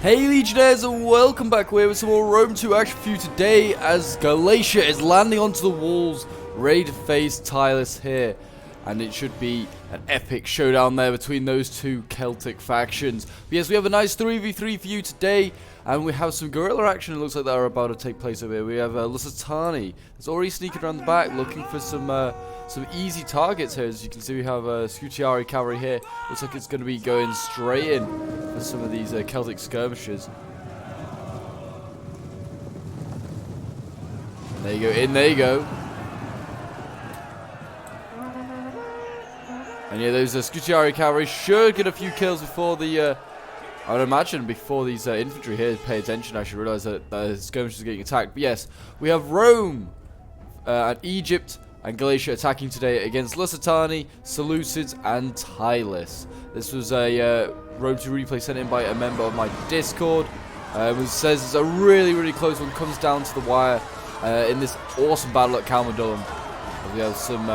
Hey Legionnaires, and welcome back. We're with some more Rome 2 action for you today as Guerrilla is landing onto the walls, ready to face Tyrus here. And it should be an epic showdown there between those two Celtic factions. But yes, we have a nice 3v3 for you today, and we have some guerrilla action. It looks like that are about to take place over here. We have Lusitani that's already sneaking around the back, looking for some easy targets here. As you can see, we have Scutiari cavalry here. Looks like it's going to be going straight in for some of these Celtic skirmishers. And there you go, in there you go. And yeah, those Scutiari cavalry should get a few kills before the, I would imagine, before these infantry here pay attention. I should realize that the skirmishers are getting attacked. But yes, we have Rome and Egypt and Galatia attacking today against Lusitani, Seleucids, and Tylis. This was a Rome 2 replay sent in by a member of my Discord. It says it's a really close one, comes down to the wire in this awesome battle at Calmadullum. We have some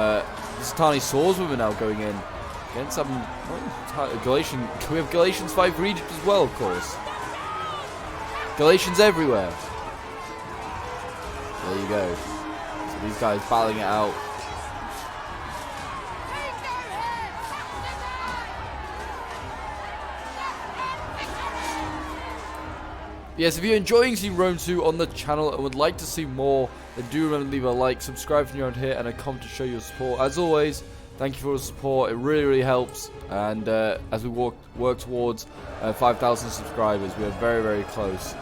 Lusitani swordswomen now going in against some Galatian. We have Galatians 5 for Egypt as well, of course. Galatians everywhere. There you go. So these guys battling it out. Yes, if you're enjoying seeing Rome 2 on the channel and would like to see more, then do remember to leave a like, subscribe if you're around here, and a comment to show your support. As always, thank you for the support. It really helps. And as we work towards 5,000 subscribers, we are very close.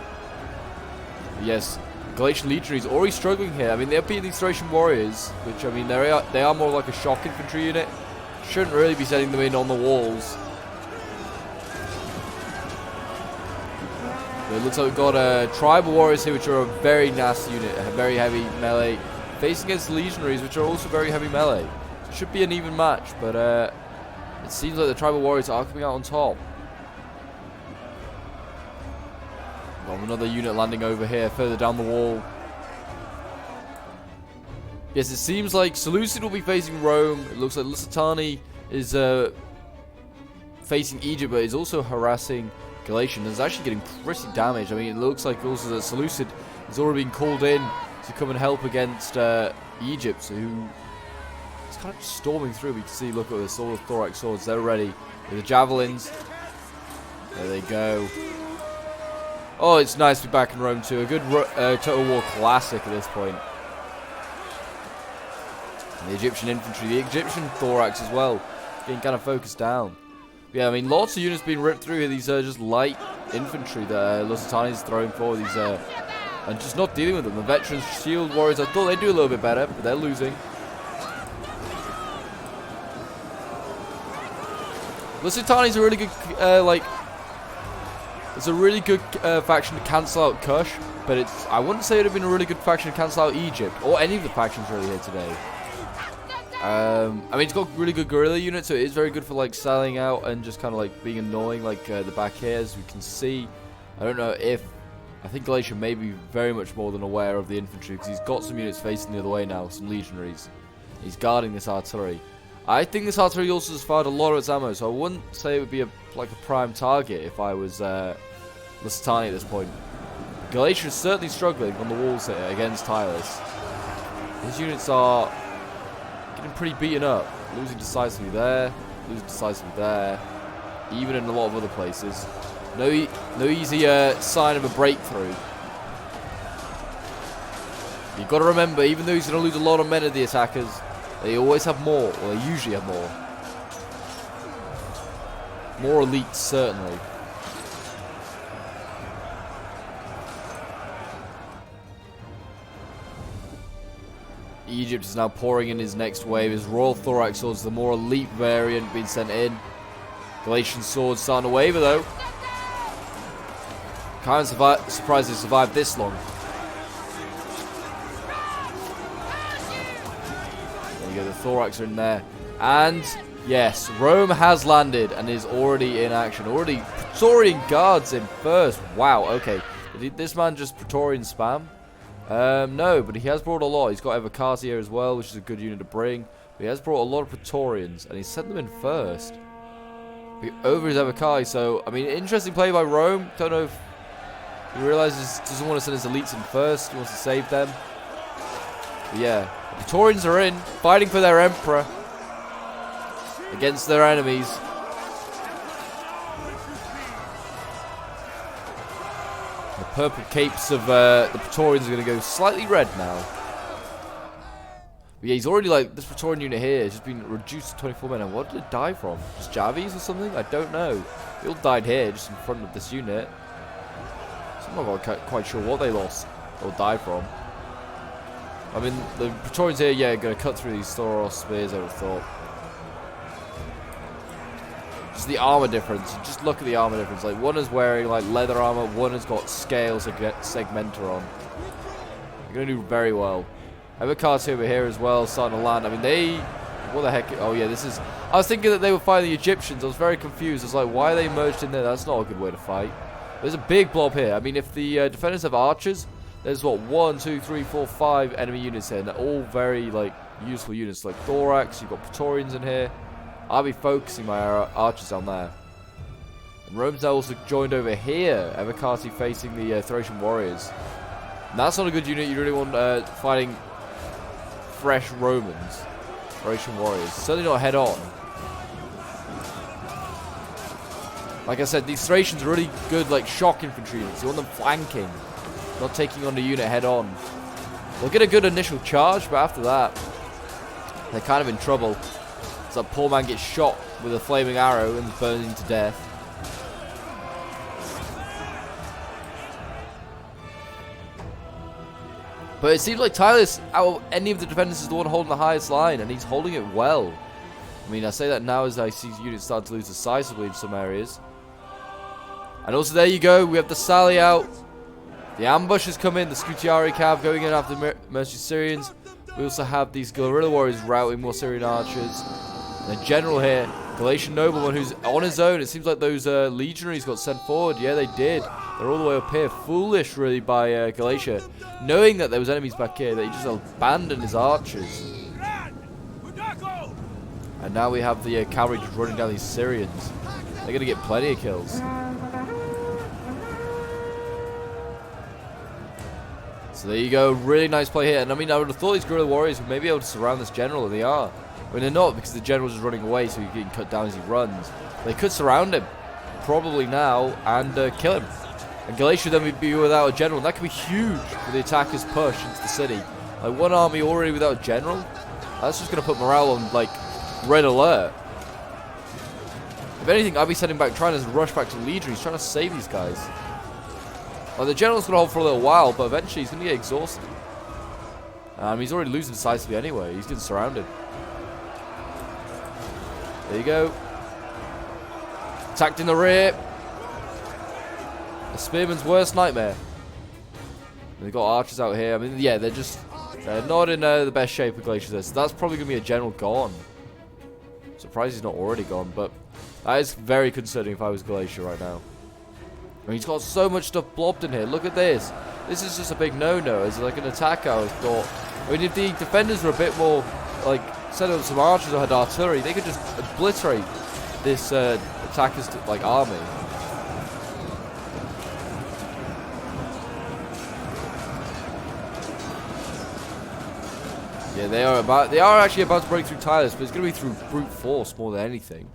But yes, Galatian legionaries already struggling here. I mean, they're beating these Thracian warriors, which, I mean, they are more like a shock infantry unit. Shouldn't really be sending them in on the walls. It looks like we've got tribal warriors here, which are a very nasty unit, a very heavy melee, facing against legionaries, which are also very heavy melee. It should be an even match, but it seems like the tribal warriors are coming out on top. Got another unit landing over here, further down the wall. Yes, it seems like Seleucid will be facing Rome. It looks like Lusitani is facing Egypt, but is also harassing Escalation is actually getting pretty damaged. I mean, it looks like also that Seleucid has already been called in to come and help against Egypt, who is kind of storming through. We can see, look at this, all the thorax swords, they're ready with the javelins. There they go. Oh, it's nice to be back in Rome 2. A good Total War classic at this point. And the Egyptian infantry, the Egyptian thorax as well, getting kind of focused down. Yeah, I mean, lots of units being ripped through here. These are just light infantry that Lusitani is throwing for. These and just not dealing with them. The veterans, shield warriors, I thought they'd do a little bit better, but they're losing. Lusitani's a really good, it's a really good faction to cancel out Kush, but I wouldn't say it would have been a really good faction to cancel out Egypt, or any of the factions really here today. I mean, it's got really good guerrilla units, so it is very good for like selling out and just kind of like being annoying, like the back here, as we can see. I don't know if I think Galatia may be very much more than aware of the infantry, because he's got some units facing the other way now, some legionaries. He's guarding this artillery. I think this artillery also has fired a lot of its ammo, so I wouldn't say it would be like a prime target if I was Lusitani at this point. Galatia is certainly struggling on the walls here against Tyrus. His units are getting pretty beaten up, losing decisively there, losing decisively there, even in a lot of other places. No easy sign of a breakthrough. You've got to remember, even though he's going to lose a lot of men of the attackers, they always have more, or they usually have more. More elites, certainly. Egypt is now pouring in his next wave. His Royal Thorax Swords, the more elite variant, being sent in. Galatian Swords starting to waver though. Kind of surprised they survived this long. There you go, the Thorax are in there. And yes, Rome has landed and is already in action. Already Praetorian Guards in first. Wow, okay. Did this man just Praetorian spam? No, but he has brought a lot. He's got Evocati here as well, which is a good unit to bring. But he has brought a lot of Praetorians, and he sent them in first. Over his Evocati, so, I mean, interesting play by Rome. Don't know if He realizes he doesn't want to send his elites in first. He wants to save them. But yeah, the Praetorians are in, fighting for their emperor against their enemies. The purple capes of the Praetorians are going to go slightly red now. But yeah, he's already like, this Praetorian unit here has just been reduced to 24 men. And what did it die from? Just Javis or something? I don't know. They all died here, just in front of this unit. So I'm not quite sure what they lost or died from. I mean, the Praetorians here, yeah, are going to cut through these Thoros spears, I would have thought. Just the armor difference. Just look at the armor difference. Like, one is wearing like leather armor, one has got scales segmenter on. They're going to do very well. Evercar's over here as well, starting to land. I mean, they... What the heck? Oh, yeah, this is... I was thinking that they were fighting the Egyptians. I was very confused. I was like, why are they merged in there? That's not a good way to fight. There's a big blob here. I mean, if the defenders have archers, there's, what, 1, 2, 3, 4, 5 enemy units here. And they're all very, like, useful units. Like Thorax, you've got Praetorians in here. I'll be focusing my archers on there. And Rome's now also joined over here. Evercati facing the Thracian warriors. And that's not a good unit. You really want fighting fresh Romans. Thracian warriors. Certainly not head on. Like I said, these Thracians are really good, like, shock infantry units. You want them flanking, not taking on the unit head on. They'll get a good initial charge, but after that, they're kind of in trouble. So that poor man gets shot with a flaming arrow and burns him to death. But it seems like Tyler's, out of any of the defenders, is the one holding the highest line, and he's holding it well. I mean, I say that now as I see units start to lose decisively in some areas. And also, there you go, we have the sally out. The ambush has come in, the Scutiari cav going in after the mercenary Syrians. We also have these guerrilla warriors routing more Syrian archers. And a general here, Galatian nobleman, who's on his own. It seems like those legionaries got sent forward. Yeah, they did. They're all the way up here. Foolish, really, by Galatia. Knowing that there was enemies back here, that he just abandoned his archers. And now we have the cavalry just running down these Syrians. They're going to get plenty of kills. So there you go. Really nice play here. And I mean, I would have thought these guerrilla warriors would maybe be able to surround this general, and they are. I mean, they're not, because the general's just running away, so he's getting cut down as he runs. They could surround him, probably now, and kill him. And Galatia then would be without a general. And that could be huge for the attackers' push into the city. Like, one army already without a general? That's just going to put morale on, like, red alert. If anything, I'd be sending back, trying to rush back to Legion. He's trying to save these guys. Like, the general's going to hold for a little while, but eventually he's going to get exhausted. He's already losing decisively anyway. He's getting surrounded. There you go. Attacked in the rear. The spearman's worst nightmare. They've got archers out here. I mean, yeah, they're not in the best shape of Glacier. So that's probably going to be a general gone. Surprised he's not already gone, but that is very concerning if I was Glacier right now. I mean, he's got so much stuff blobbed in here. Look at this. This is just a big no-no. As like an attacker, I thought. I mean, if the defenders were a bit more, like, set up some archers or had artillery, they could just obliterate this attacker's, like, army. Yeah, they are actually about to break through Tylus, but it's going to be through brute force more than anything.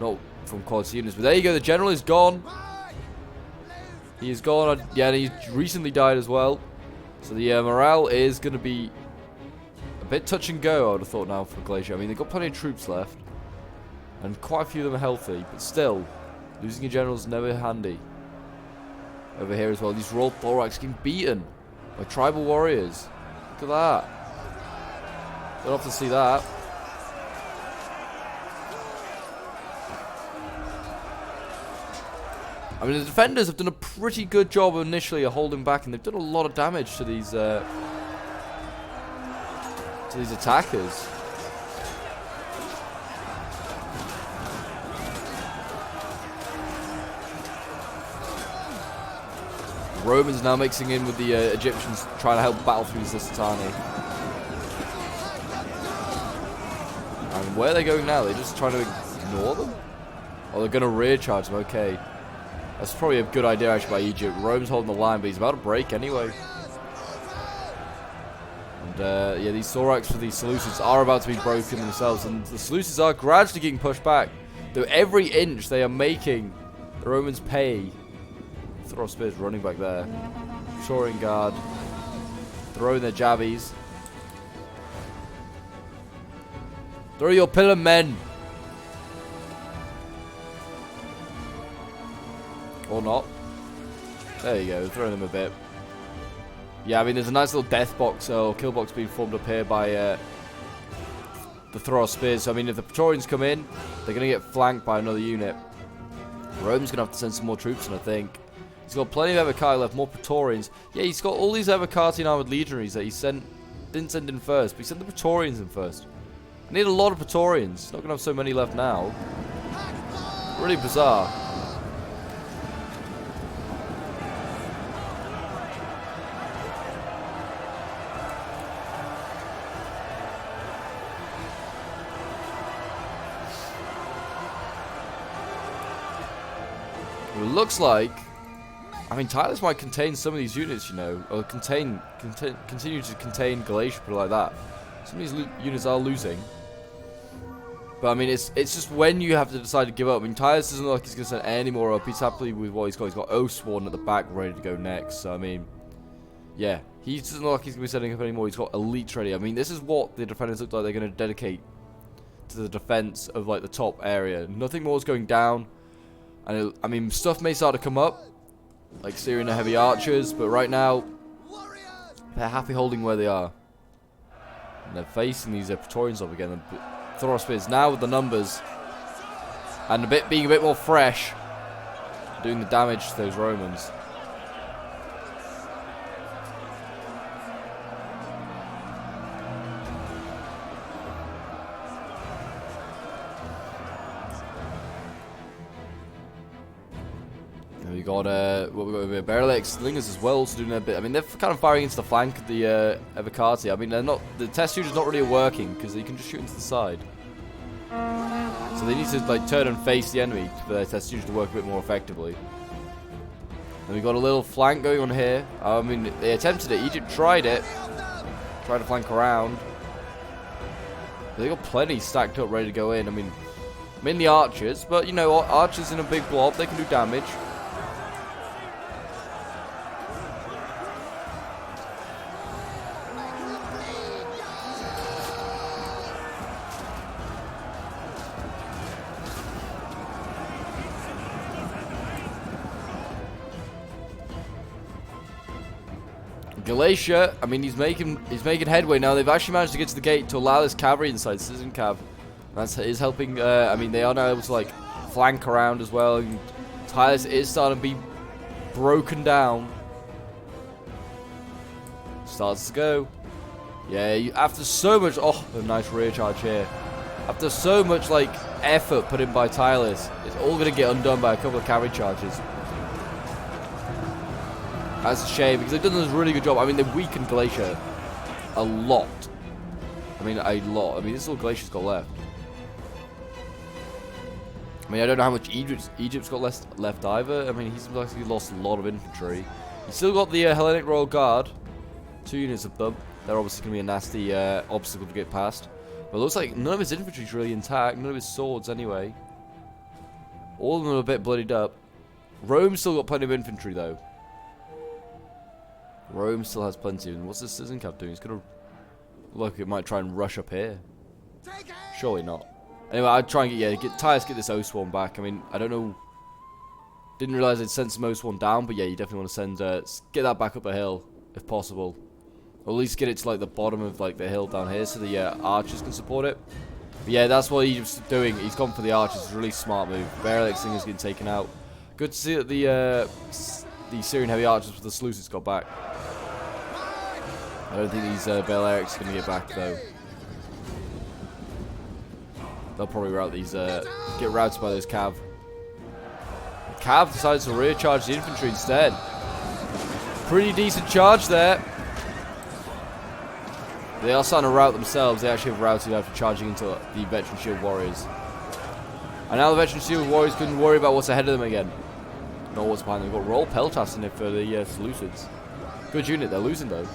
Not from quality units. But there you go. The general is gone. He is gone. Yeah, and he's recently died as well. So the morale is going to be a bit touch and go, I would have thought, now for Glacier. I mean, they've got plenty of troops left. And quite a few of them are healthy. But still, losing a general is never handy. Over here as well. These Royal Thorax getting beaten by tribal warriors. Look at that. Don't often see that. I mean, the defenders have done a pretty good job initially of holding back, and they've done a lot of damage to these attackers. The Romans now mixing in with the Egyptians, trying to help battle through this Lusitani. And where are they going now? They're just trying to ignore them? Oh, they're going to rear charge them. Okay. That's probably a good idea actually by Egypt. Rome's holding the line, but he's about to break anyway. And yeah, these thorax for these Seleucids are about to be broken themselves, and the Seleucids are gradually getting pushed back. Though every inch they are making the Romans pay. Throw spears running back there. Shoring guard. Throwing their jabbies. Throw your pillar men. Or not. There you go, throwing them a bit. Yeah, I mean, there's a nice little death box or kill box being formed up here by the throw of spears. So, I mean, if the Praetorians come in, they're going to get flanked by another unit. Rome's going to have to send some more troops in, I think. He's got plenty of Evocati left, more Praetorians. Yeah, he's got all these Evocati armored legionaries that he didn't send in first, but he sent the Praetorians in first. I need a lot of Praetorians. Not going to have so many left now. Really bizarre. It looks like, I mean, Titus might contain some of these units, you know, or continue to contain Galatia, put it like that. Some of these units are losing, but I mean, it's just when you have to decide to give up. I mean, Titus doesn't look like he's going to send any more up. He's happy with what he's got. He's got Oathsworn at the back ready to go next. So I mean, yeah, he doesn't look like he's going to be sending up anymore. He's got elites ready. I mean, this is what the defenders look like they're going to dedicate to the defense of like the top area. Nothing more is going down. And I mean, stuff may start to come up, like Syrian heavy archers, but right now, they're happy holding where they are. And they're facing these Praetorians up again. The Thor spears now with the numbers, and being a bit more fresh, doing the damage to those Romans. We got what we got over here, Guerrilla Slingers as well, also doing their bit. I mean, they're kind of firing into the flank of the Evocati. I mean, they're not, the test shooters not really working because you can just shoot into the side. So they need to like turn and face the enemy for their test shooters to work a bit more effectively. Then we got a little flank going on here. I mean, they attempted it. Egypt tried it, tried to flank around. But they got plenty stacked up, ready to go in. I mean, mainly archers, but you know, archers in a big blob, they can do damage. Galatia, I mean, he's making headway now. They've actually managed to get to the gate to allow this cavalry inside. Citizen Cav. That is helping. I mean, they are now able to like flank around as well. And Titus is starting to be broken down. Starts to go. Yeah, after so much. Oh, a nice rear charge here. After so much like effort put in by Titus, it's all going to get undone by a couple of cavalry charges. That's a shame, because they've done a really good job. I mean, they've weakened Galatia a lot. I mean, a lot. I mean, this is all Galatia's got left. I mean, I don't know how much Egypt's got left either. I mean, he's actually lost a lot of infantry. He's still got the Hellenic Royal Guard. 2 units of them. They're obviously going to be a nasty obstacle to get past. But it looks like none of his infantry's really intact. None of his swords, anyway. All of them are a bit bloodied up. Rome's still got plenty of infantry, though. Rome still has plenty. And what's this Citizen Cav doing? He's going to look, it might try and rush up here. Surely not. Anyway, I'd try and get Titus, get this Oathsworn back. I mean, I don't know. Didn't realize they'd sent some Oathsworn down, but yeah, you definitely want to send get that back up the hill if possible, or at least get it to like the bottom of like the hill down here so the archers can support it. But yeah, that's what Egypt's doing. He's gone for the archers. It's a really smart move. Guerrilla Slingers getting taken out. Good to see that the Syrian heavy archers with the Seleucids got back. I don't think these Balearics are going to get back though. They'll probably rout these, get routed by those Cav. The Cav decides to rear charge the infantry instead. Pretty decent charge there. They are starting to rout themselves. They actually have routed after charging into the Veteran Shield Warriors. And now the Veteran Shield Warriors couldn't worry about what's ahead of them again. know what's behind them. They've got Royal Peltas in it for the Seleucids. Good unit, they're losing though.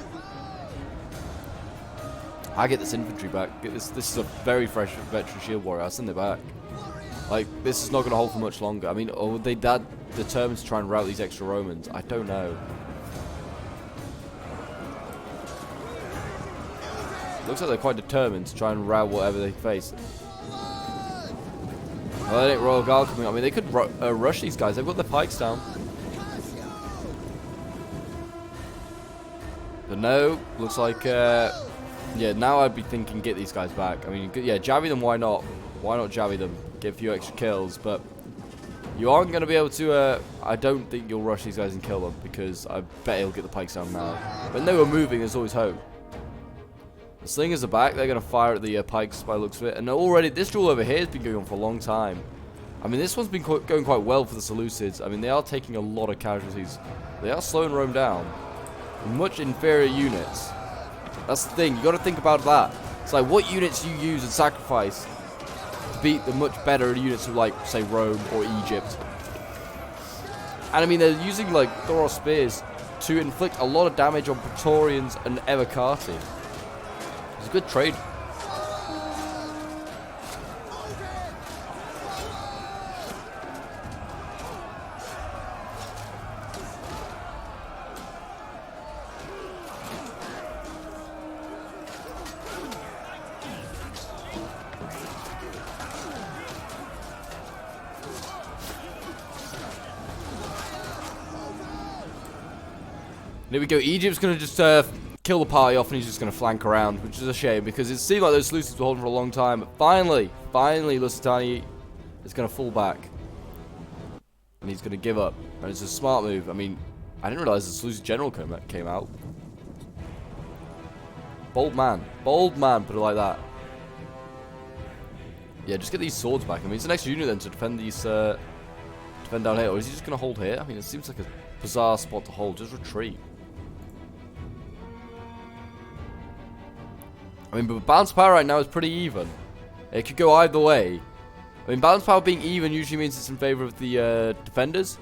I get this infantry back. This is a very fresh veteran shield warrior. I'll send it back. Like, this is not going to hold for much longer. I mean, are they that determined to try and rout these extra Romans? I don't know. Looks like they're quite determined to try and rout whatever they face. Well, they ain't Royal Guard coming up. I mean, they could rush these guys. They've got their pikes down. But no, looks like, yeah, now I'd be thinking get these guys back. I mean, yeah, jabby them, why not? Why not jabby them? Get a few extra kills, but you aren't going to be able to, I don't think you'll rush these guys and kill them, because I bet he'll get the pikes down now. When they were moving, there's always hope. The slingers are back. They're going to fire at the pikes by the looks of it. And already, this duel over here has been going on for a long time. I mean, this one's been going quite well for the Seleucids. I mean, they are taking a lot of casualties. They are slowing Rome down. Much inferior units. That's the thing. You got to think about that. It's like, what units you use and sacrifice to beat the much better units of, like, say, Rome or Egypt. And, I mean, they're using, like, Thoros spears to inflict a lot of damage on Praetorians and Evocati. It's a good trade. There we go. Egypt's going to just kill the party off, and he's just going to flank around, which is a shame, because it seemed like those Seleucids were holding for a long time. But finally, Lusitani is going to fall back. And he's going to give up. And it's a smart move. I mean, I didn't realize the Seleucid general came out. Bold man, put it like that. Yeah, just get these swords back. I mean, it's an extra unit then to defend these, defend down here. Or is he just going to hold here? I mean, it seems like a bizarre spot to hold. Just retreat. I mean, but balance power right now is pretty even. It could go either way. I mean, balance power being even usually means it's in favor of the defenders.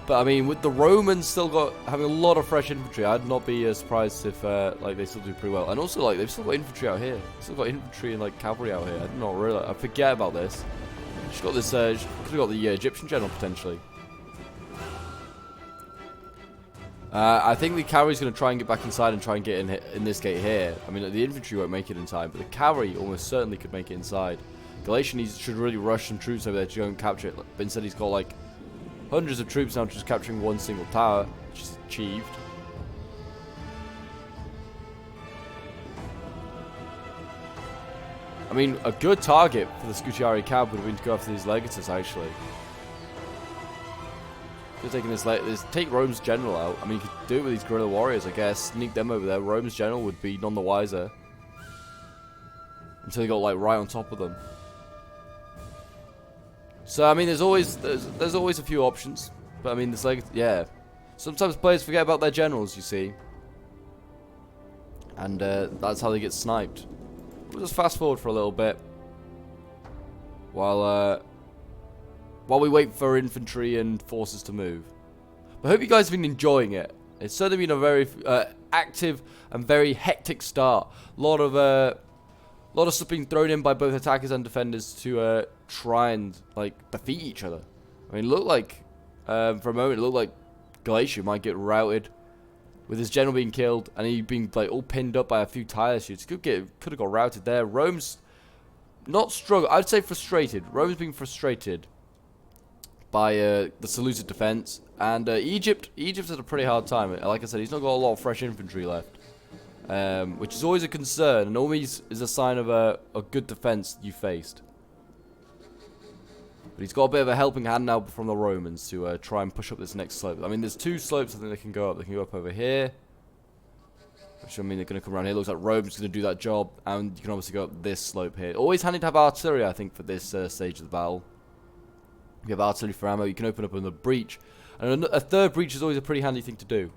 But I mean, with the Romans still having a lot of fresh infantry, I'd not be surprised if like they still do pretty well. And also, like, they've still got infantry out here. They've still got infantry and like cavalry out here. I did not realize. I forget about this. She's got this. Could have got the Egyptian general potentially. I think the cavalry's going to try and get back inside and try and get in this gate here. I mean, the infantry won't make it in time, but the cavalry almost certainly could make it inside. Galatian should really rush some troops over there to go and capture it, but instead he's got like hundreds of troops now just capturing one single tower, which is achieved. I mean, a good target for the Scutiari cab would have been to go after these legatus, actually. Taking this take Rome's general out. I mean, you could do it with these guerrilla warriors, I guess. Sneak them over there. Rome's general would be none the wiser until he got like right on top of them. So I mean, there's always a few options, but I mean, there's like, yeah. Sometimes players forget about their generals, you see, and that's how they get sniped. We'll just fast forward for a little bit while we wait for infantry and forces to move. I hope you guys have been enjoying it. It's certainly been a very active and very hectic start. A lot of stuff being thrown in by both attackers and defenders to try and like defeat each other. I mean, it looked like for a moment it looked like Galatia might get routed with his general being killed and he being like all pinned up by a few tire shoots. Could have got routed there. Rome's not struggle. I'd say frustrated. Rome's being frustrated by the Seleucid defense, and Egypt's had a pretty hard time. Like I said, he's not got a lot of fresh infantry left, which is always a concern, and always is a sign of a good defense you faced. But he's got a bit of a helping hand now from the Romans to try and push up this next slope. I mean, there's two slopes I think they can go up. They can go up over here, which I mean they're going to come around here. Looks like Rome's going to do that job, and you can obviously go up this slope here. Always handy to have artillery, I think, for this stage of the battle. You have artillery for ammo, you can open up another breach. And a third breach is always a pretty handy thing to do.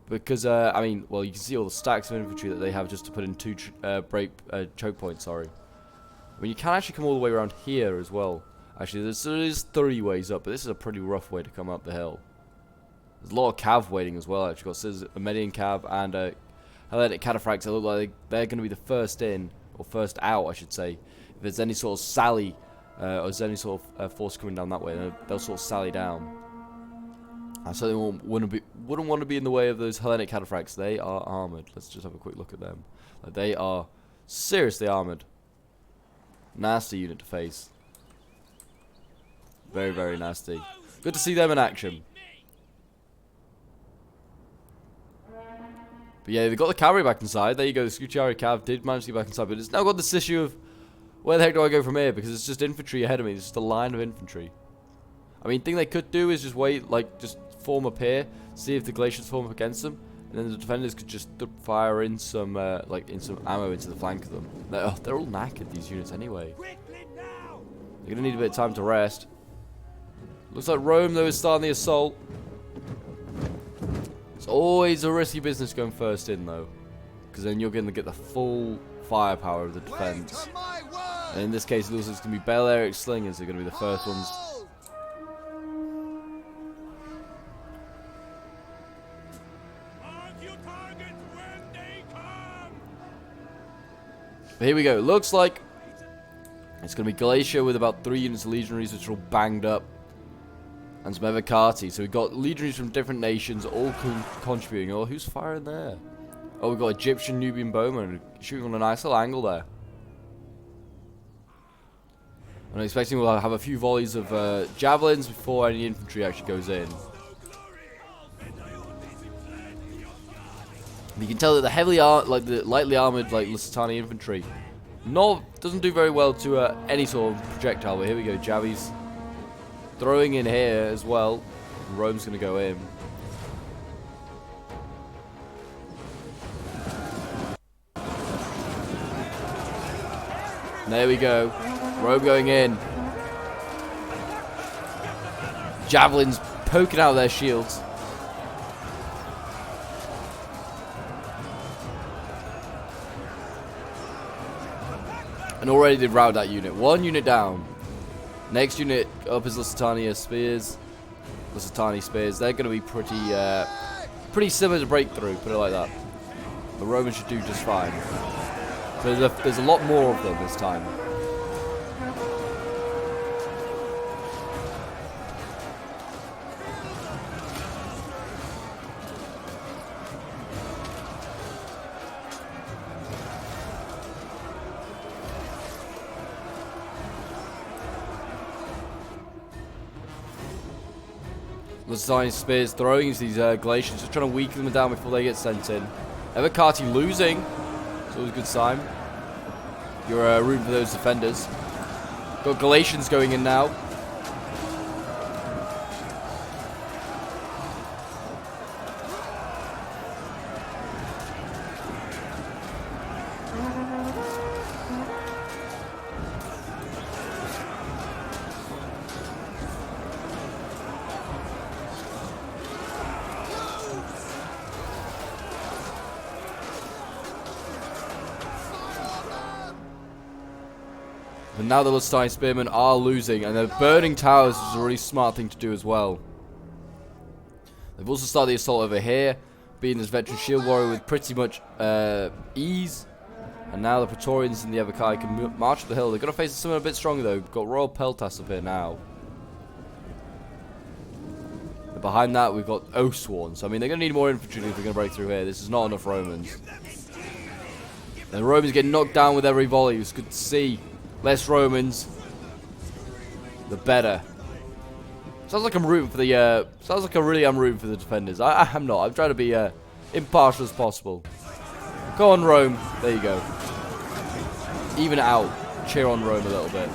Because, I mean, well, you can see all the stacks of infantry that they have just to put in two choke points, sorry. I mean, you can actually come all the way around here as well. Actually, there's 3 ways up, but this is a pretty rough way to come up the hill. There's a lot of cav waiting as well. Actually, got Scissors, a Median cav and a Hellenic Cataphracts. They look like they're going to be the first in, or first out, I should say. If there's any sort of sally, or there's any sort of force coming down that way, they'll sort of sally down. I certainly wouldn't want to be in the way of those Hellenic Cataphracts. They are armoured. Let's just have a quick look at them. Like, they are seriously armoured. Nasty unit to face. Very, very nasty. Good to see them in action. But yeah, they've got the cavalry back inside. There you go. The Scucciari Cav did manage to get back inside, but it's now got this issue of where the heck do I go from here? Because it's just infantry ahead of me. It's just a line of infantry. I mean, the thing they could do is just wait, like, just form up here, see if the glaciers form up against them, and then the defenders could just fire in some, some ammo into the flank of them. They're all knackered, these units, anyway. They're gonna need a bit of time to rest. Looks like Rome, though, is starting the assault. It's always a risky business going first in, though, because then you're going to get the full firepower of the defense. And in this case, it looks like it's going to be Balearic Slingers are going to be the first ones. But here we go. Looks like it's going to be Glacier with about 3 units of legionaries, which are all banged up. And some Evocati. So we've got legionaries from different nations all contributing. Oh, who's firing there? Oh, we've got Egyptian Nubian bowmen shooting on a nice little angle there. I'm expecting we'll have a few volleys of javelins before any infantry actually goes in. You can tell that the lightly armored, Lusitani infantry, doesn't do very well to any sort of projectile. But here we go, Javi's throwing in here as well. Rome's going to go in. And there we go. Rome going in. Javelins poking out their shields. And already did rout that unit. 1 unit down. Next unit up is Lusitania Spears. Lusitani Spears. They're going to be pretty similar to Breakthrough, put it like that. The Romans should do just fine. So there's a lot more of them this time. Lusitani Spears throwing into these glaciers, just trying to weaken them down before they get sent in. Evocati losing. It's always a good sign. You're rooting for those defenders. Got Galatians going in now. But now the Lusitani Spearmen are losing, and they're burning towers, which is a really smart thing to do as well. They've also started the assault over here, being this veteran shield warrior with pretty much ease. And now the Praetorians and the Evocati can march up the hill. They're going to face someone a bit stronger though. We've got Royal Peltas up here now. And behind that we've got Oathsworn. So I mean they're going to need more infantry if they're going to break through here. This is not enough Romans. The Romans get knocked down with every volley. It's good to see. Less Romans, the better. Sounds like I'm rooting for the. Sounds like I'm rooting for the defenders. I'm not. I'm trying to be impartial as possible. Go on, Rome. There you go. Even it out. Cheer on Rome a little bit.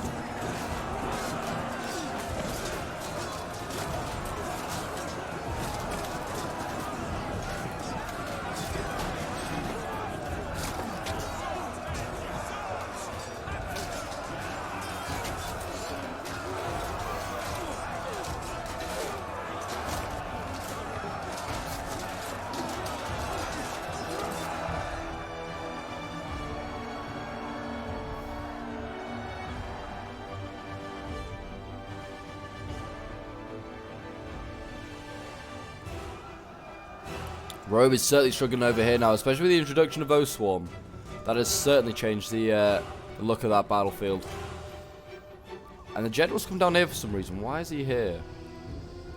Rome is certainly struggling over here now, especially with the introduction of O-Swarm. That has certainly changed the look of that battlefield. And the general's come down here for some reason. Why is he here?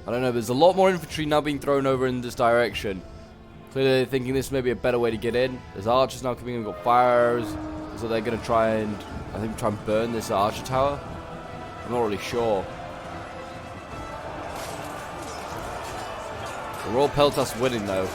I don't know. There's a lot more infantry now being thrown over in this direction. Clearly they're thinking this may be a better way to get in. There's archers now coming in. We've got fires. So they're going to try and, I think, try and burn this archer tower. I'm not really sure. The Royal Peltas winning though.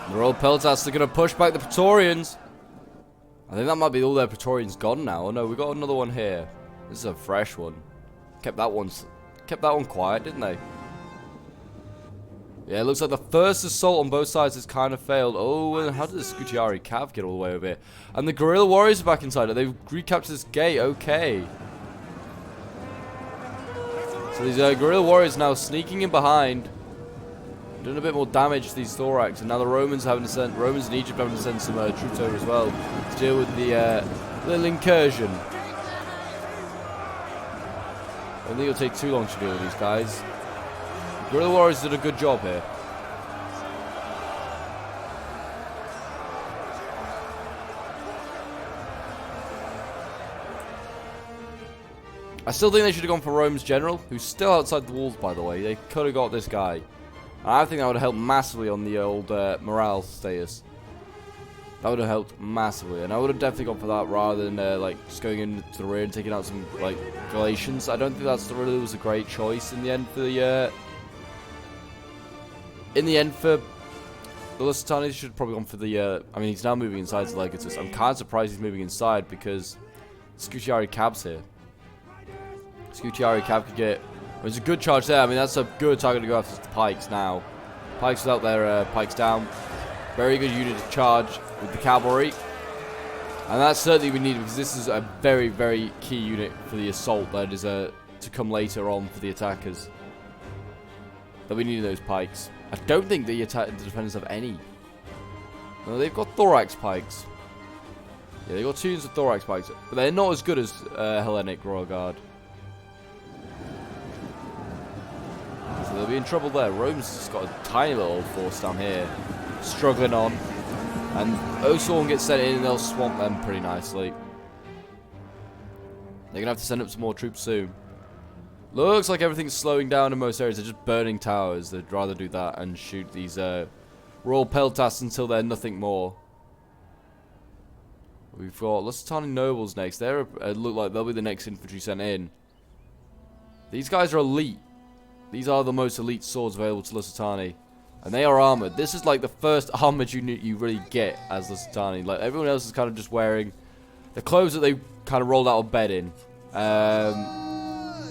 The Royal Peltas are going to push back the Praetorians. I think that might be all their Praetorians gone now. Oh no, we got another one here. This is a fresh one. Kept that one quiet, didn't they? Yeah, it looks like the first assault on both sides has kind of failed. Oh, and how did the Scutiari Cav get all the way over here? And the Guerrilla Warriors are back inside. They've recaptured this gate. Okay. So these Guerrilla Warriors now sneaking in behind. Doing a bit more damage to these thorax, and now the Romans in Egypt having to send some troops over as well to deal with the little incursion. I don't think it'll take too long to deal with these guys. Guerrilla Warriors did a good job here. I still think they should have gone for Rome's general, who's still outside the walls, by the way. They could have got this guy. I think that would have helped massively on the old morale status. That would have helped massively, and I would have definitely gone for that rather than like just going into the rear and taking out some like Galatians. I don't think that's really was a great choice in the end for the Lusitani. He should have probably gone for the I mean, he's now moving inside to Legatus. I'm kind of surprised he's moving inside because Scutiari Cab's here. Scutiari Cab could get. There's a good charge there. I mean, that's a good target to go after the pikes now. Pikes without their pikes down. Very good unit to charge with the cavalry. And that's certainly we need because this is a very, very key unit for the assault that is to come later on for the attackers. That we need those pikes. I don't think the defenders have any. No, they've got thorax pikes. Yeah, they've got 2 units of thorax pikes. But they're not as good as Hellenic Royal Guard. So they'll be in trouble there. Rome's just got a tiny little force down here, struggling on. And O-Swarm gets sent in and they'll swamp them pretty nicely. They're going to have to send up some more troops soon. Looks like everything's slowing down in most areas. They're just burning towers. They'd rather do that and shoot these Royal Peltas until they're nothing more. We've got Lusitani Nobles next. They look like they'll be the next infantry sent in. These guys are elite. These are the most elite swords available to Lusitani. And they are armored. This is like the first armored unit you really get as Lusitani. Like everyone else is kind of just wearing the clothes that they kind of rolled out of bed in.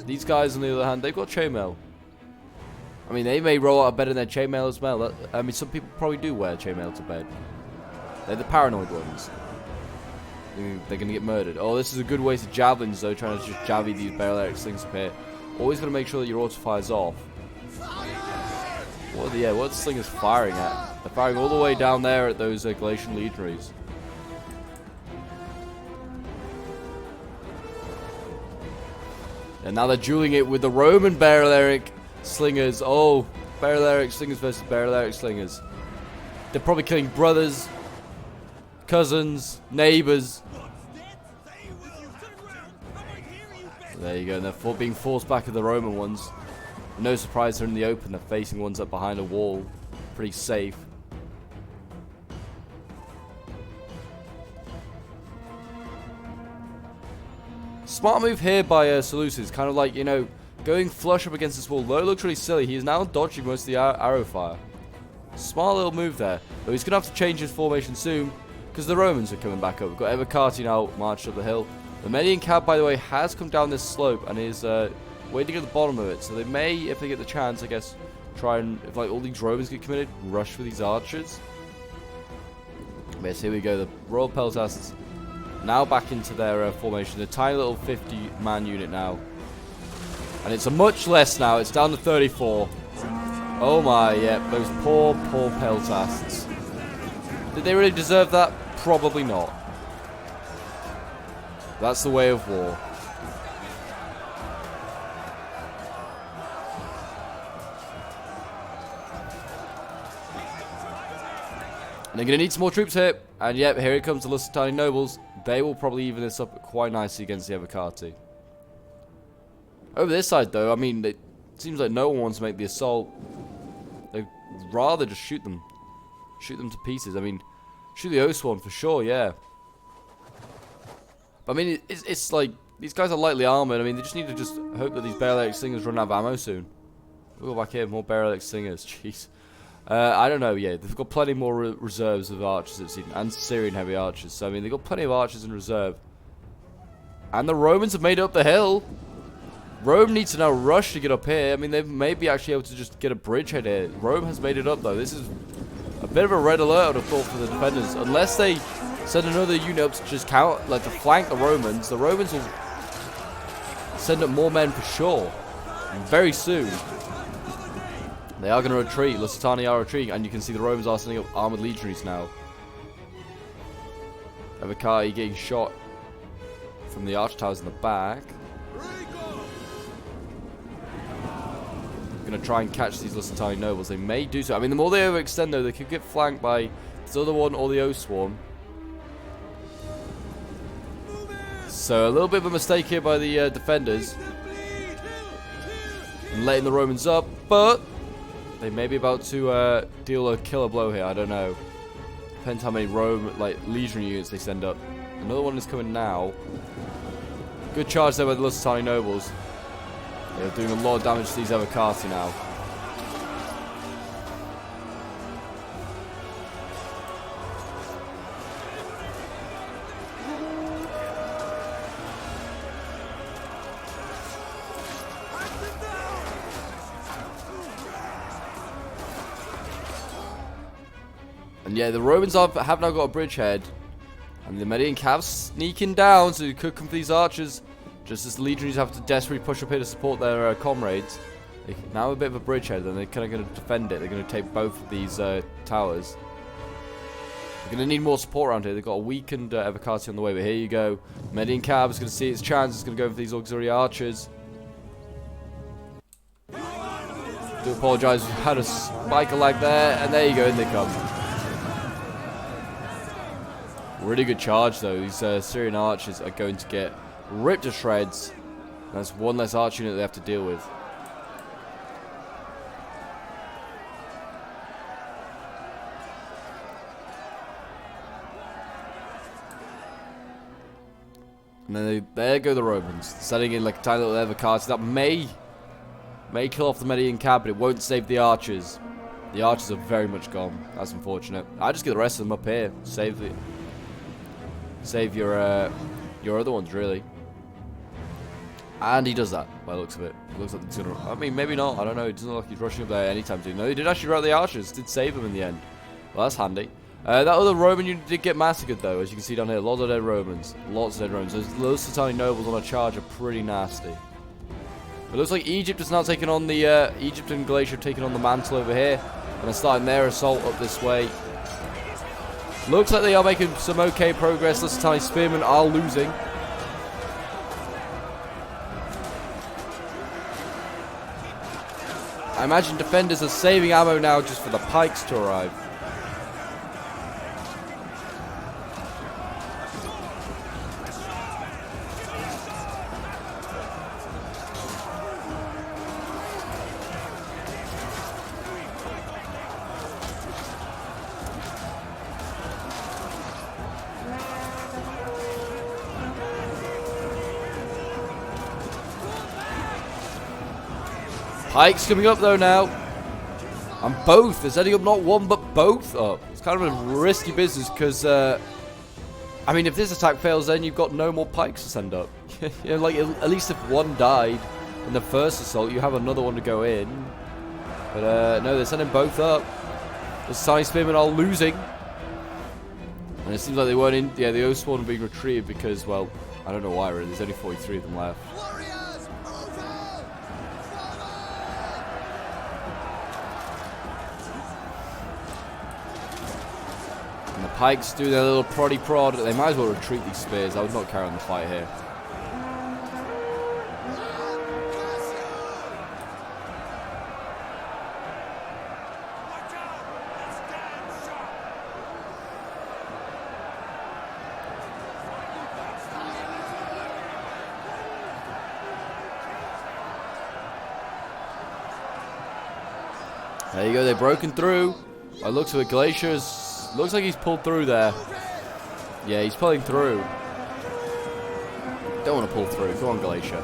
These guys, on the other hand, they've got chainmail. I mean, they may roll out of bed in their chainmail as well. I mean, some people probably do wear chainmail to bed. They're the paranoid ones. They're going to get murdered. Oh, this is a good waste of javelins, though, trying to just javvy these barrel slings up here. Always got to make sure that your auto fire's off. What the slingers firing at? They're firing all the way down there at those Galatian legionaries. And now they're dueling it with the Roman Barrel-Eric slingers. Oh, Barrel-Eric slingers versus Barrel-Eric slingers. They're probably killing brothers, cousins, neighbors. There you go, and they're being forced back at the Roman ones. No surprise, they're in the open. They're facing ones up behind a wall. Pretty safe. Smart move here by Seleucus. Kind of like, you know, going flush up against this wall. Though it looks really silly, he is now dodging most of the arrow fire. Smart little move there. But he's going to have to change his formation soon. because the Romans are coming back up. We've got Evocati now marched up the hill. The Median Cab, by the way, has come down this slope and is waiting at the bottom of it. So they may, if they get the chance, I guess, try and, if like all these Romans get committed, rush for these archers. Yes, here we go. The Royal Peltasts now back into their formation. A tiny little 50-man unit now. And it's a much less now. It's down to 34. Oh my, yeah. Those poor Peltasts. Did they really deserve that? Probably not. That's the way of war. And they're going to need some more troops here. And yep, here it comes the Lusitani nobles. They will probably even this up quite nicely against the Evocati. Over this side, though, I mean, it seems like no one wants to make the assault. They'd rather just shoot them. Shoot them to pieces. I mean, shoot the Oswan for sure, yeah. But, I mean, it's like, these guys are lightly armored. I mean, they just need to just hope that these Baroletic Slingers run out of ammo soon. We'll go back here, more Baroletic Slingers, jeez. I don't know, yeah, they've got plenty more reserves of archers, it seems, and Syrian heavy archers. So, I mean, they've got plenty of archers in reserve. And the Romans have made it up the hill. Rome needs to now rush to get up here. I mean, they may be actually able to just get a bridgehead here. Rome has made it up, though. This is a bit of a red alert, I would have thought, for the defenders. Unless they send another unit up to just count, like, to flank the Romans will send up more men for sure. And very soon. They are going to retreat. Lusitani are retreating, and you can see the Romans are sending up armored legionaries now. Evocati getting shot from the arch towers in the back. Going to try and catch these Lusitani nobles. They may do so. I mean, the more they overextend, though, they could get flanked by this other one or the O-Swarm. So a little bit of a mistake here by the defenders, and letting the Romans up, but they may be about to deal a killer blow here. I don't know. Depends how many legionary units they send up. Another one is coming now. Good charge there by the Lusitani nobles. They're doing a lot of damage to these Evocati now. And yeah, the Romans have now got a bridgehead. And the Median Cavs sneaking down, so you could come for these archers. Just as the legionaries have to desperately push up here to support their comrades. They now have a bit of a bridgehead, and they're kind of going to defend it. They're going to take both of these towers. They're going to need more support around here. They've got a weakened Evocati on the way, but here you go. Median Cab is going to see its chance. It's going to go for these auxiliary archers. Do apologise, we had a spike of lag there, and there you go, in they come. Really good charge, though. These Syrian archers are going to get ripped to shreds. That's one less archer unit they have to deal with. And then there go the Romans, setting in like a tiny little Evocati that may kill off the Median Cab, but it won't save the archers. The archers are very much gone. That's unfortunate. I just get the rest of them up here. Save your other ones, really. And he does that, by the looks of it. It looks like he's gonna... I mean, maybe not. I don't know. It doesn't look like he's rushing up there anytime soon. No, he did actually rout the archers. Did save them in the end. Well, that's handy. That other Roman unit did get massacred, though. As you can see down here. Lots of dead Romans. Lots of dead Romans. Those Lusitani nobles on a charge are pretty nasty. It looks like Egypt is now taking on the... Egypt and Galatia have taken on the mantle over here. And they're starting their assault up this way. Looks like they are making some okay progress. Lusitani spearmen are losing. I imagine defenders are saving ammo now just for the pikes to arrive. Pikes coming up though now. And both. They're setting up not one but both up. It's kind of a risky business because I mean, if this attack fails, then you've got no more pikes to send up. You know, like, at least if one died in the first assault, you have another one to go in. But no, they're sending both up. The Side Spearmen are losing. And it seems like they weren't in. Yeah, the O-Spawn being retrieved because, well, I don't know why really. There's only 43 of them left. And the pikes do their little proddy prod. They might as well retreat these spears. I would not carry on the fight here. There you go, they've broken through. By the looks of it, Glacier's looks like he's pulled through there. Yeah, he's pulling through. Don't want to pull through. Go on, Glacier.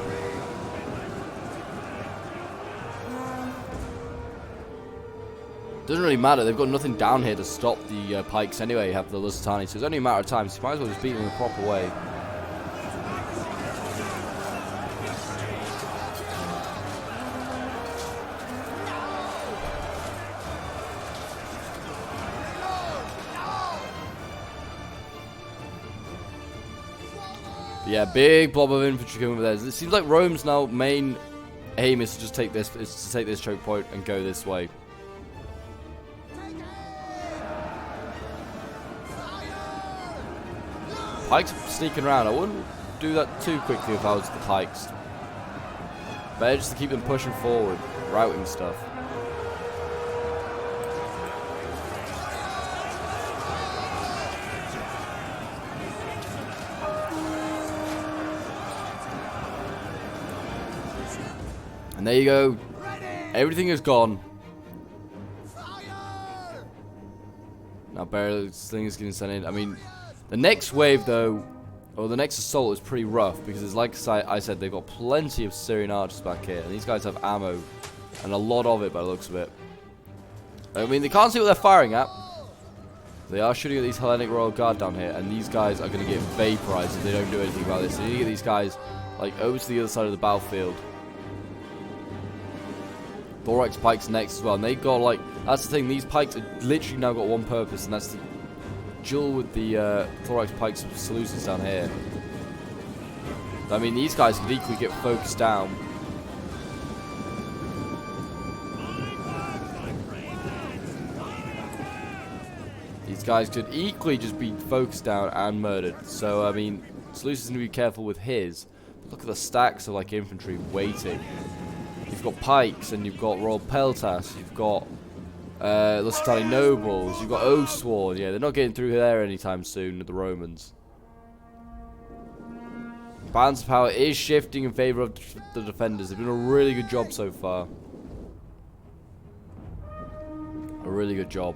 Doesn't really matter. They've got nothing down here to stop the pikes anyway. Have the Lusitani, so it's only a matter of time. So you might as well just beat them the proper way. Yeah, big blob of infantry coming over there. It seems like Rome's now main aim is to just take this, choke point and go this way. Pikes sneaking around. I wouldn't do that too quickly if I was the pikes. Better just to keep them pushing forward, routing stuff. And there you go. Everything is gone. Now barely this thing is getting sent in. I mean, the next wave though, or the next assault is pretty rough because it's like I said, they've got plenty of Syrian archers back here, and these guys have ammo and a lot of it by the looks of it. I mean, they can't see what they're firing at. They are shooting at these Hellenic Royal Guard down here, and these guys are going to get vaporized if they don't do anything about this. So you need to get these guys like over to the other side of the battlefield. Thorax pikes next as well, and they've got like, that's the thing, these pikes have literally now got one purpose, and that's to duel with the Thorax pikes of Seleucids down here. I mean, these guys could equally get focused down. These guys could equally just be focused down and murdered. So, I mean, Seleucid's going to be careful with his. Look at the stacks of like infantry waiting. You've got pikes, and you've got Royal Peltas, you've got Lusitani nobles, you've got Oathsworn. Yeah, they're not getting through there anytime soon with the Romans. Balance of power is shifting in favor of the defenders. They've done a really good job so far. A really good job.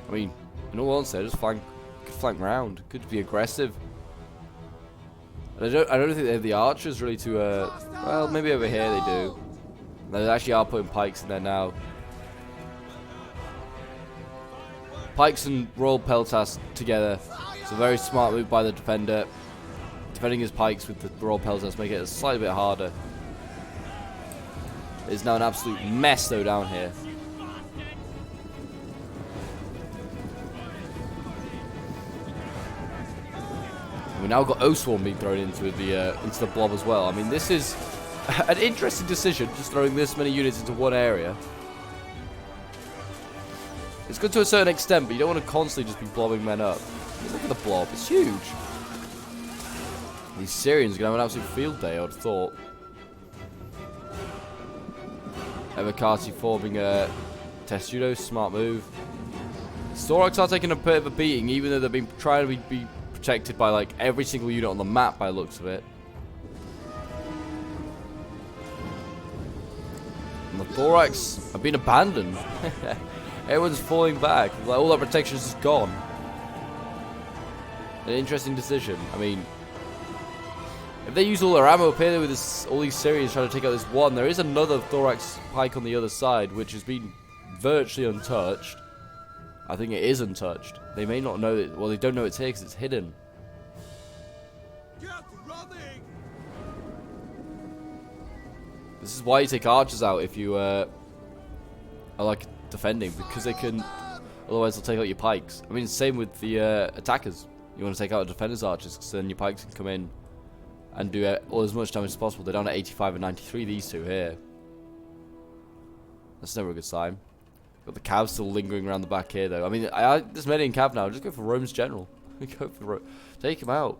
I mean, in all honesty, just flank round. Could be aggressive. And I don't think they have the archers really to well, maybe over here they do. They actually are putting pikes in there now. Pikes and Royal Peltas together. It's a very smart move by the defender. Defending his pikes with the Royal Peltas make it a slightly bit harder. It's now an absolute mess though down here. We now got Oathsworn being thrown into the blob as well. I mean, this is an interesting decision, just throwing this many units into one area. It's good to a certain extent, but you don't want to constantly just be blobbing men up. Look at the blob, it's huge. These Syrians are going to have an absolute field day, I would have thought. Evocati forming a Testudo, smart move. Thorax are taking a bit of a beating, even though they've been trying to be protected by like every single unit on the map by the looks of it. And the Thorax have been abandoned. Everyone's falling back. Like, all that protection is just gone. An interesting decision. I mean, If they use all their ammo up here with this, all these Syrians trying to take out this one, there is another thorax pike on the other side, which has been virtually untouched. I think it is untouched. They may not know it. Well, they don't know it's here because it's hidden. This is why you take archers out if you are like defending, because they can. Otherwise, they'll take out your pikes. I mean, same with the attackers. You want to take out the defenders' archers, because then your pikes can come in and do all as much damage as possible. They're down at 85 and 93. These two here. That's never a good sign. Got the cav still lingering around the back here, though. I mean, this Median cav now. Just go for Rome's general. Go for take him out.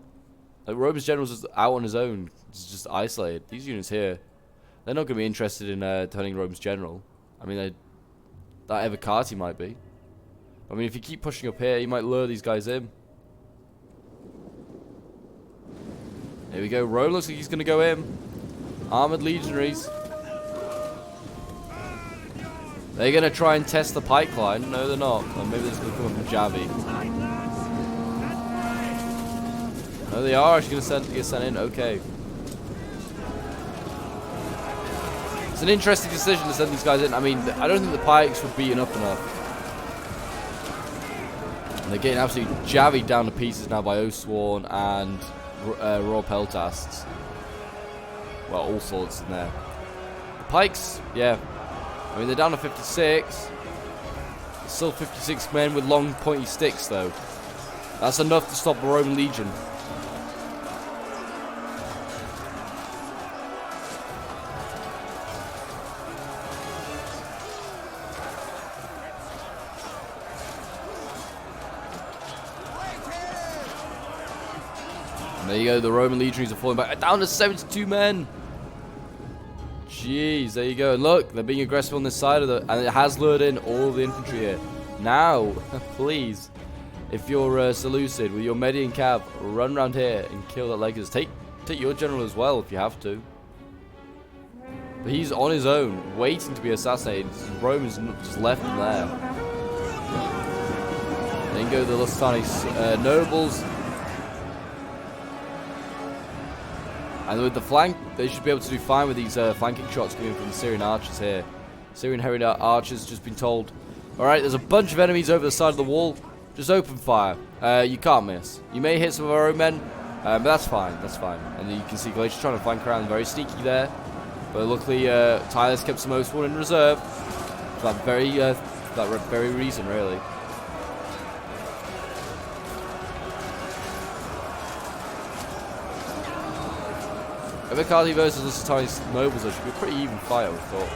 Like Rome's general's just out on his own. He's just isolated. These units here, they're not going to be interested in turning Rome's general. I mean, that Evocati might be. I mean, if you keep pushing up here, you might lure these guys in. Here we go. Rome looks like he's going to go in. Armored legionaries. They're going to try and test the pike line. No, they're not. Or maybe they're just going to come up with Javi. No, they are actually going to get sent in. Okay. It's an interesting decision to send these guys in. I mean, I don't think the pikes were beaten up enough. And they're getting absolutely javied down to pieces now by Osworn and Raw Peltasts. Well, all sorts in there. The pikes, yeah. I mean, they're down to 56. There's still 56 men with long, pointy sticks, though. That's enough to stop the Roman Legion. And there you go, the Roman legionaries are falling back. Down to 72 men. Jeez, there you go. And look, they're being aggressive on this side of the... And it has lured in all the infantry here. Now, please, if you're Seleucid with your Median cav, run around here and kill that Legus. Take your general as well if you have to. But he's on his own, waiting to be assassinated. Romans just left him there. Then go the Lustani nobles. And with the flank, they should be able to do fine with these flanking shots coming from the Syrian archers here. Syrian heritage archers just been told, alright, there's a bunch of enemies over the side of the wall. Just open fire. You can't miss. You may hit some of our own men, but that's fine. That's fine. And you can see Glacier trying to flank around, very sneaky there. But luckily, Tyler's kept some Osworn in reserve. For that very reason, really. Evocati versus Lusitani's nobles, that should be a pretty even fight, I would have thought.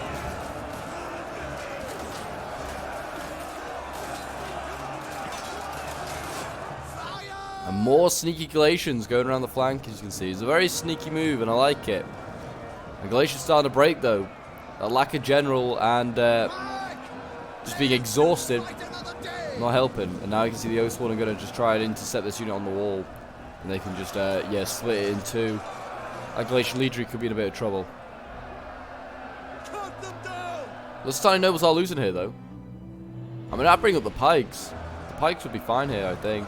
And more sneaky Galatians going around the flank, as you can see. It's a very sneaky move, and I like it. The Galatians starting to break, though. A lack of general and just being exhausted, not helping. And now you can see the Osworn are going to just try and intercept this unit on the wall. And they can just, yeah, split it in two. That Galatian legionary could be in a bit of trouble. The Lusitani nobles are losing here, though. I mean, I'd bring up the pikes. The pikes would be fine here, I think.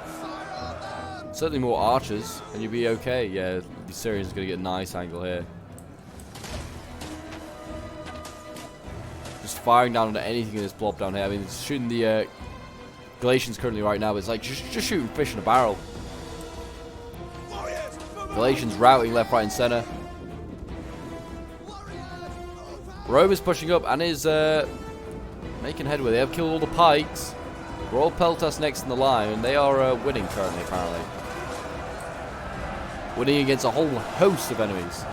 Certainly more archers, and you'd be okay. Yeah, the Syrians are going to get a nice angle here. Just firing down onto anything in this blob down here. I mean, it's shooting the Galatians currently right now, but it's like just shooting fish in a barrel. Galatians routing left, right, and center. Rome is pushing up and is making headway. They have killed all the pikes. Royal Peltas next in the line, and they are winning currently, apparently. Winning against a whole host of enemies.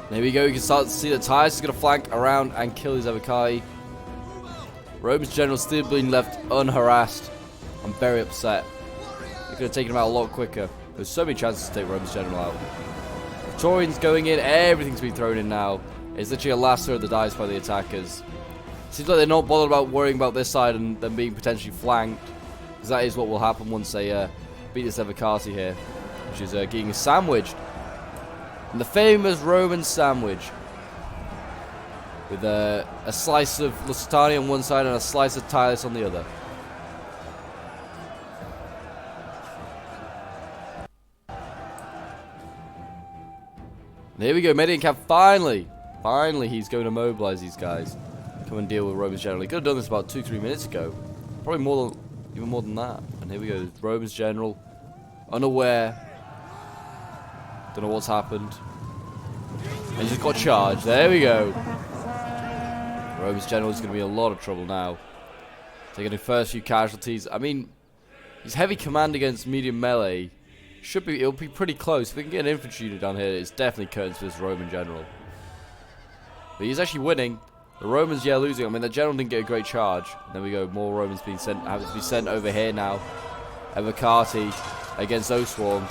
There we go, you can start to see that Titus is going to flank around and kill his Evocati. Rome's general still being left unharassed. I'm very upset. They could have taken him out a lot quicker. There's so many chances to take Rome's general out. Praetorians going in, everything's been thrown in now. It's literally a last throw of the dice by the attackers. Seems like they're not bothered about worrying about this side and them being potentially flanked. Because that is what will happen once they beat this Evocati here. Which is getting sandwiched. And the famous Roman sandwich. With a slice of Lusitania on one side and a slice of Tylus on the other. And here we go, Median Cap finally he's going to mobilize these guys. Come and deal with Romans General. He could have done this about 2-3 minutes ago. Probably even more than that. And here we go, Romans General, unaware. Don't know what's happened. And he just got charged. There we go. Romans General is going to be in a lot of trouble now. Taking the first few casualties. I mean, his heavy command against medium melee it'll be pretty close. If we can get an infantry unit down here, it's definitely curtains for this Roman General. But he's actually winning. The Romans, yeah, losing. I mean, the General didn't get a great charge. And there we go, more Romans having to be sent over here now. Evocati against Oswarm.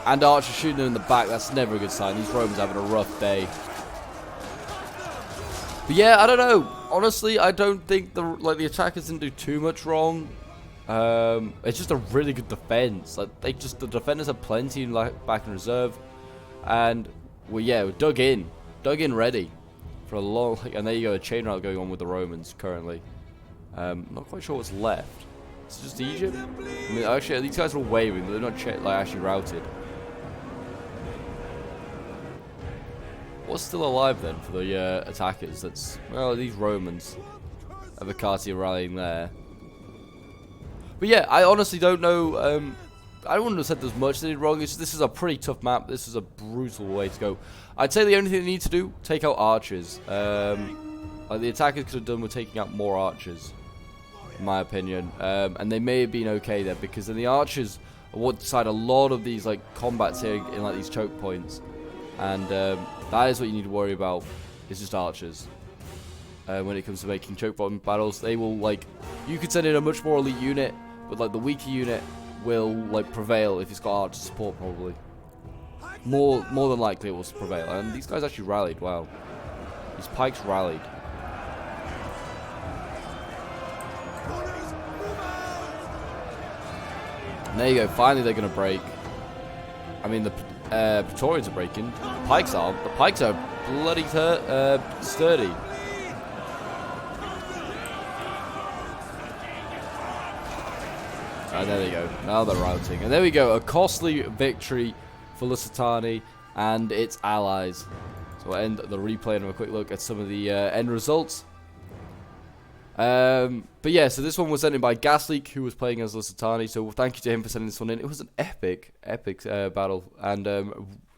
And Archer shooting them in the back. That's never a good sign. These Romans having a rough day. But yeah, I don't know. Honestly, I don't think the attackers didn't do too much wrong. It's just a really good defense. Like the defenders have plenty back in reserve, and we're dug in ready for a long. And there you go, a chain route going on with the Romans currently. Not quite sure what's left. It's just Egypt. I mean, actually, these guys are all waving, but they're not actually routed. What's still alive then for the attackers? That's these Romans. Evocati rallying there. But yeah, I honestly don't know. I wouldn't have said there's much they did wrong. This is a pretty tough map. This is a brutal way to go. I'd say the only thing they need to do, take out archers. Like the attackers could have done with taking out more archers, in my opinion. And they may have been okay there, because then the archers would decide a lot of these combats here in these choke points. And that is what you need to worry about. It's just archers. When it comes to making choke point battles, they will you could send in a much more elite unit, but the weaker unit will prevail if it's got archer support probably. More than likely it will prevail. And these guys actually rallied. Wow, these pikes rallied. And there you go. Finally, they're gonna break. I mean, the Praetorians are breaking. The pikes aren't. The pikes are bloody sturdy. And there they go. Now they're routing. And there we go. A costly victory for Lusitani and its allies. So we'll end the replay and have a quick look at some of the end results. But yeah, so this one was sent in by Gasleak, who was playing as Lusitani. So thank you to him for sending this one in. It was an epic battle. And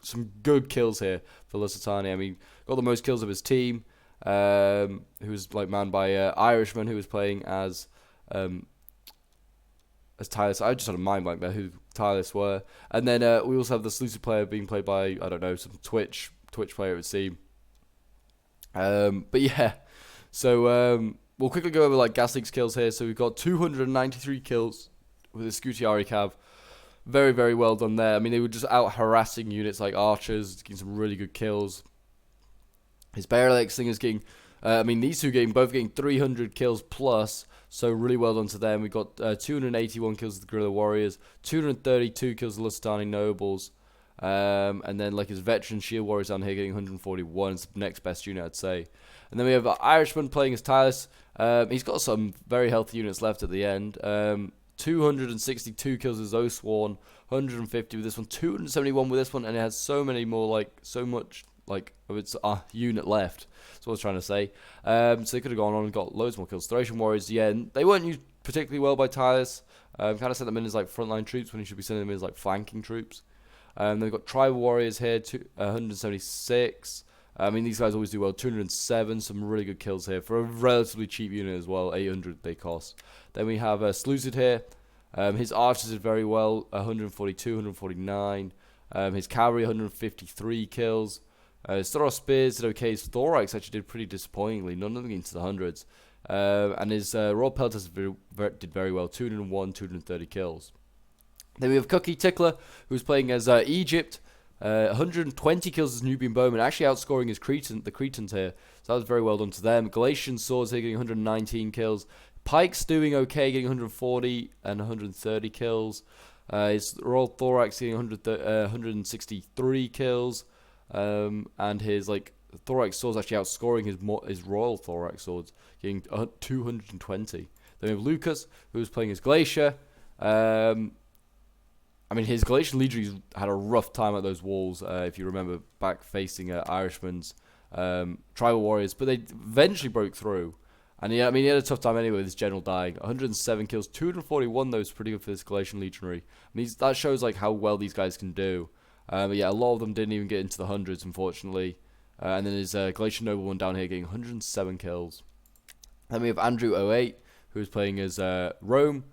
some good kills here for Lusitani. I mean, got the most kills of his team. Who was manned by Irishman, who was playing as Tylus. I just had a mind blank there who Tylus were. And then we also have the Sluicer player being played by, I don't know, some Twitch player it would seem. But yeah, so we'll quickly go over Gasleak's kills here. So we've got 293 kills with the Scutiari Cav. Very, very well done there. I mean, they were just out harassing units like archers, getting some really good kills. His Barrel Slingers getting, these two both getting 300 kills plus. So really well done to them. We got 281 kills of the Guerrilla Warriors, 232 kills of the Lusitani Nobles, and then his veteran Shield Warriors down here getting 141. It's the next best unit, I'd say. And then we have Irishman playing as Tylus. He's got some very healthy units left at the end. 262 kills as Oswarm, 150 with this one, 271 with this one, and it has so many more so much of its unit left. That's what I was trying to say. So they could have gone on and got loads more kills. Thracian Warriors, yeah, they weren't used particularly well by Tylus. Kind of sent them in as frontline troops when he should be sending them in as flanking troops. They've got Tribal Warriors here, 176. I mean, these guys always do well. 207, some really good kills here for a relatively cheap unit as well. 800 they cost. Then we have Sluicid here. His archers did very well, 142, 149. His cavalry, 153 kills. Storos Spears did okay. His Thorax actually did pretty disappointingly. None of them into the hundreds. And his Royal Pelters did very well. 201, 230 kills. Then we have Cookie Tickler, who's playing as Egypt. 120 kills as Nubian Bowman, actually outscoring the Cretans here. So that was very well done to them. Galatian Swords here getting 119 kills. Pike's doing okay, getting 140 and 130 kills. His Royal Thorax getting 163 kills. And his Thorax Swords actually outscoring his Royal Thorax Swords, getting 220. Then we have Lucas, who's playing as Glacier. I mean, his Galatian Legionaries had a rough time at those walls, if you remember back facing Irishman's tribal warriors, but they eventually broke through. And he had a tough time anyway with his general dying. 107 kills, 241 though is pretty good for this Galatian Legionary. And that shows how well these guys can do. But yeah, a lot of them didn't even get into the hundreds, unfortunately. And then his Galatian Nobleman down here getting 107 kills. Then we have Andrew 08, who's playing as Rome.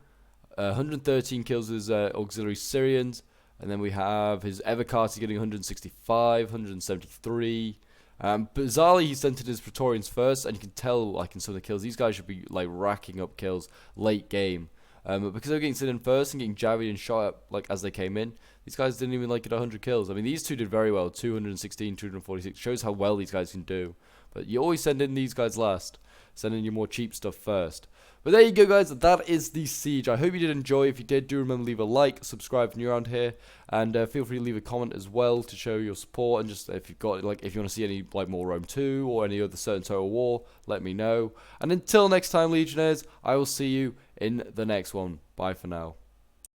113 kills with his auxiliary Syrians. And then we have his Evercart getting 165, 173. Bizarrely, he sent in his Praetorians first, and you can tell in some of the kills, these guys should be racking up kills late game. But because they're getting sent in first and getting jabbed and shot at, as they came in, these guys didn't even get 100 kills. I mean, these two did very well, 216, 246. Shows how well these guys can do. But you always send in these guys last. Send in your more cheap stuff first. But there you go, guys. That is the siege. I hope you did enjoy. If you did, do remember leave a like, subscribe if you're around here, and feel free to leave a comment as well to show your support. And just if you've got if you want to see any more Rome 2 or any other certain Total War, let me know. And until next time, Legionnaires, I will see you in the next one. Bye for now.